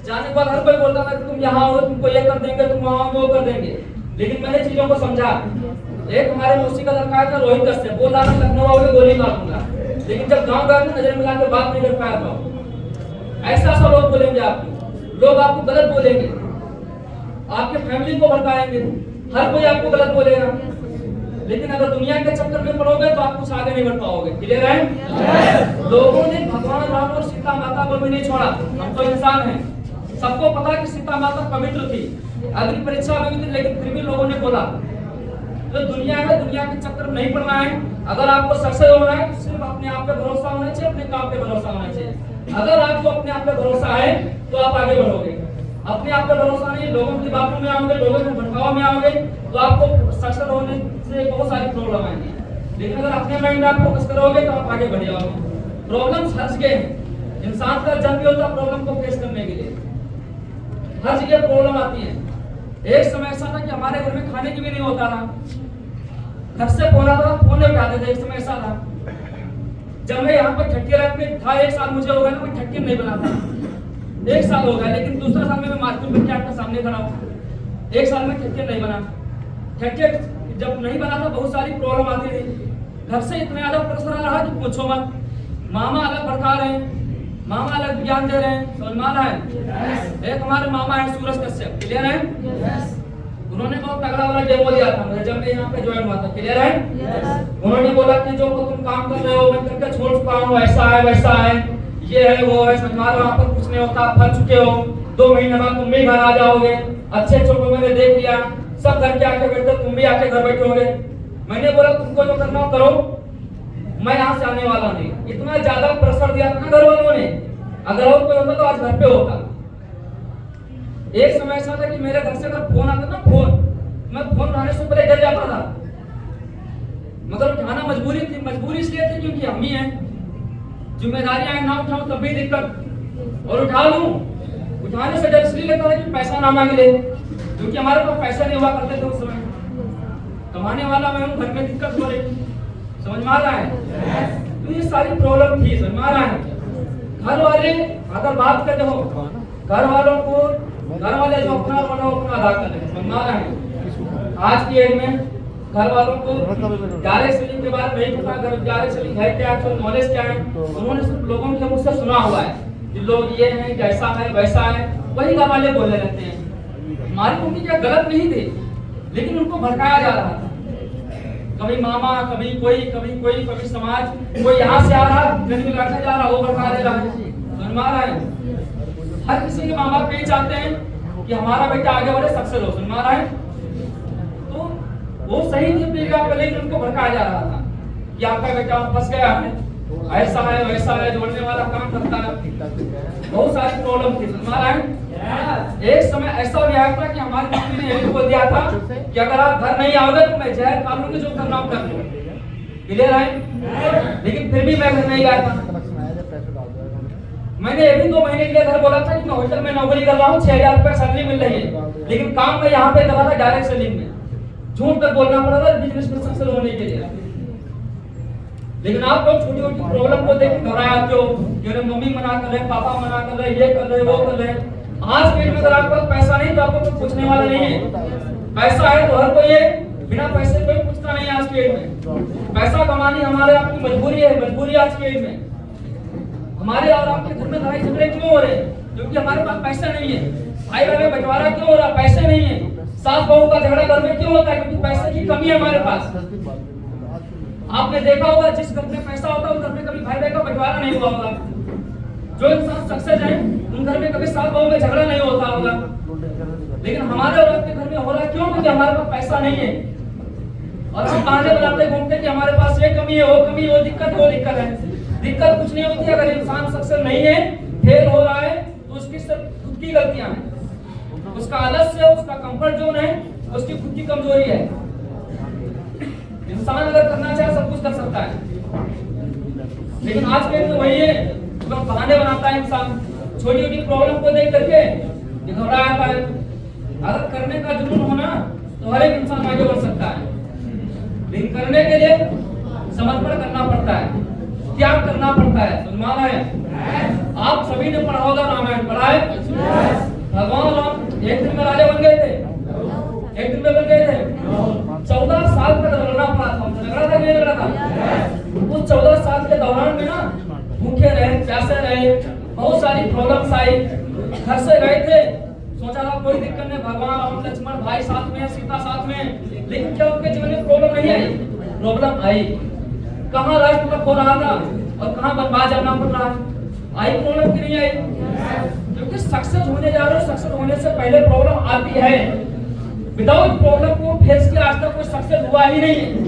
जाने के बाद हर कोई बोलता था कि तुम यहाँ हो, तुमको ये कर देंगे, तुम वहाँ हो, वो कर देंगे। लेकिन मैंने चीजों को समझा। एक हमारे मौसी का लड़का था रोहित कश्यप, बोल रहा था लखनऊ आओगे गोली मार दूंगा, लेकिन जब गाँव गया नजर मिला के बात नहीं कर पाया था। ऐसा सब लोग बोलेंगे आपको, लोग आपको गलत बोलेंगे, आपके फैमिली को भड़काएंगे, हर कोई आपको गलत बोलेगा। लेकिन अगर दुनिया के चक्कर में पड़ोगे तो आप कुछ आगे नहीं बढ़ पाओगे। क्लियर है? लोगों ने भगवान राम और सीता माता को भी नहीं छोड़ा। हम तो इंसान हैं, सबको पता कि सीता माता पवित्र थी, अग्नि परीक्षा हुई थी, लेकिन फिर भी लोगों ने बोला। तो दुनिया है, दुनिया के चक्कर में नहीं पड़ना है। अगर आपको सक्सेस होना है तो सिर्फ अपने आप पे भरोसा होना चाहिए, अपने काम पे भरोसा होना चाहिए। अगर आपको अपने आप पे भरोसा है तो आप आगे बढ़ोगे। अपने आप पे भरोसा नहीं, लोगों की बातों में आओगे, लोगों के भटकाव में आओगे तो आपको सक्सेस होने से बहुत सारी प्रॉब्लम आएंगी। लेकिन अगर अपने माइंड में आप फोकस करोगे तो आप आगे बढ़ जाओगे। प्रॉब्लम हर जगह है, इंसान का जन्म भी होता है प्रॉब्लम को फेस करने के लिए। हर जगह प्रॉब्लम आती है। एक समय ऐसा था कि हमारे घर में खाने की भी नहीं होता था, घर से फोन आता था, फोन नहीं उठाते थे। एक समय ऐसा था जब मैं यहाँ पर ठट्टी रैप में था, 1 साल मुझे हो गया, मैं ठट्टी नहीं बनाता, 1 साल हो गया। लेकिन दूसरा साल में मैं मार्केट में आपके सामने खड़ा हूँ। 1 साल में ठट्टी नहीं बना। ठट्टी जब नहीं बना था बहुत सारी प्रॉब्लम आती थी, घर से इतना ज्यादा प्रेशर आ रहा कि पूछो मत। मामा अलग भड़का रहे हैं, मामा अलग ज्ञान दे रहे हैं, समझ में आ रहा है? एक हमारे मामा है सूरज कश्यप, क्लियर है? उन्होंने बहुत तगड़ा वाला डेमो दिया था मुझे जब मैं यहाँ पे ज्वाइन हुआ था, क्लियर है? उन्होंने बोला कि जो तुम काम कर रहे हो मैं करके छोड़ चुका हूँ, ऐसा है वैसा है, ये है वो है, समझ में आ रहा है? वहाँ पर कुछ नहीं होता, फंस चुके हो, 2 महीने बाद तुम भी घर आ जाओगे। अच्छे अच्छों को मैंने देख लिया, सब घर के आके बैठे, तुम भी आके घर बैठे होंगे। मैंने बोला तुमको जो करना हो करो, मैं यहाँ से आने वाला नहीं। इतना ज्यादा प्रेशर दिया था घर वालों ने, अगर और कोई होता तो आज घर पे होता। एक समय ऐसा था कि मेरे घर से अगर फोन आता ना, मैं फोन उठाने से पहले डर जाता था, मगर उठाना मजबूरी थी। मजबूरी इसलिए थी क्योंकि हम ही हैं, जिम्मेदारियां ना उठाऊं तब भी दिक्कत, और उठा लूं उठाने से डर इसलिए लगता था कि पैसा ना मांग ले, क्योंकि हमारे पास पैसा नहीं हुआ करते थे उस समय। कमाने वाला मैं हूँ, घर में दिक्कत हो रही, समझ में आ रहा है? तो ये सारी प्रॉब्लम थी, समझ में आ रहा है? घर वाले अगर बात करते हो, घर वालों को, घर वाले जो अपना बना अपना अदा कर रहे हैं, समझ में आ रहा है? आज की एज में घर वालों को डायरेक्ट सेलिंग के बारे में नहीं पता, डायरेक्ट सेलिंग है क्या, एक्चुअल नॉलेज क्या है। उन्होंने सिर्फ लोगों के मुझसे सुना हुआ है कि लोग ये हैं, कैसा है वैसा है, वही घर वाले बोलने लगते हैं। हमारी मम्मी क्या गलत नहीं थी, लेकिन उनको भड़काया जा रहा था। कभी मामा, कभी कोई, कभी कोई, कभी समाज, कोई यहाँ से आ रहा, कभी लड़का जा रहा, वो भड़का दे रहा है, समझ में आ रहा है? हर किसी के माँ बाप यही चाहते हैं कि हमारा बेटा आगे बढ़े, सक्सेस हो, समझ में आ रहा है? तो वो सही नहीं अपनी, लेकिन उनको भड़काया जा रहा था कि आपका बेटा फंस गया है, ऐसा है वैसा है, जोड़ने वाला काम करता है। बहुत सारी प्रॉब्लम थी, समझ में आ रहा है? एक समय ऐसा भी आया था कि हमारी मम्मी ने यही बोल दिया था कि अगर आप घर नहीं आओगे तो मैं जहर खा लूंगी, जो करना कर लो, क्लियर है? लेकिन फिर भी मैं घर नहीं गया था। मैंने अभी 2 महीने के लिए घर बोला था कि मैं होटल में नौकरी कर रहा हूँ, 6,000 रुपए सैलरी मिल रही है, लेकिन काम मैं यहाँ पे कर रहा था डायरेक्ट सेलिंग में। झूठ तक बोलना पड़ा था बिजनेस में सक्सेस होने के लिए। लेकिन आप लोग छोटी छोटी प्रॉब्लम को देख के घबराए आते हो कि मम्मी मना कर रहे, पापा मना कर रहे, ये कर रहे, वो कर रहे। आज के में अगर आपके पास पैसा नहीं तो आपको कुछ पूछने वाला नहीं है। पैसा है तो हर कोई है, बिना पैसे कोई पूछता नहीं आज के में। पैसा कमानी हमारे आपकी मजबूरी है, मजबूरी आज के में। हमारे और आपके घर में लड़ाई झगड़े क्यों हो रहे हैं? क्योंकि हमारे पास पैसा नहीं है। भाई बहन में बंटवारा क्यों हो रहा? पैसे नहीं है। सास बहू का झगड़ा घर में क्यों होता है? क्योंकि पैसे की कमी है हमारे पास। आपने देखा होगा जिस घर में पैसा होता है उस घर में कभी भाई बहन का बंटवारा नहीं हुआ होगा। जो इंसान सक्सेस है उन घर में कभी सास बहू में झगड़ा नहीं होता होगा। लेकिन हमारे और आपके घर में हो रहा क्यों? क्योंकि हमारे पास पैसा नहीं है और हम बहाने बनाते घूमते कि हमारे पास ये कमी है, वो कमी, वो दिक्कत है। दिक्कत कुछ नहीं होती। अगर इंसान सक्सेस नहीं है, फेल हो रहा है, तो उसकी सब खुद की गलतियां हैं। उसका आलस्य, उसका कंफर्ट जोन है, उसकी खुद की कमजोरी है। इंसान अगर करना चाहे सब कुछ कर सकता है, लेकिन आज के तो वही है, तो बहाने बनाता है इंसान। छोटी छोटी प्रॉब्लम को देख करके घबरा आता है। अगर करने का जुनून होना तो हर एक इंसान आगे बढ़ सकता है, लेकिन करने के लिए समर्पण करना पड़ता है, त्याग करना पड़ता है। सुनवाना है। आप सभी ने पढ़ा होगा रामायण, पढ़ा है? में बन गए थे? 14 साल तक लड़ना पड़ा था हमसे, लड़ा था कि नहीं लड़ा था? उस 14 साल के दौरान में ना भूखे रहे, प्यासे रहे, बहुत सारी प्रॉब्लम्स आई। घर से गए थे, सोचा था कोई दिक्कत नहीं, भगवान राम लक्ष्मण भाई साथ में, सीता साथ में, लेकिन क्या उनके जीवन में प्रॉब्लम नहीं आई? प्रॉब्लम आई। कहाँ राष्ट्र का खो रहा था और कहाँ बर्बाद जाना पड़ रहा है? आई प्रॉब्लम की नहीं आई? क्योंकि सक्सेस होने जा रहे हो, सक्सेस होने से पहले प्रॉब्लम आती है। विदाउट प्रॉब्लम को फेस किया आज तक कोई सक्सेस हुआ ही नहीं है।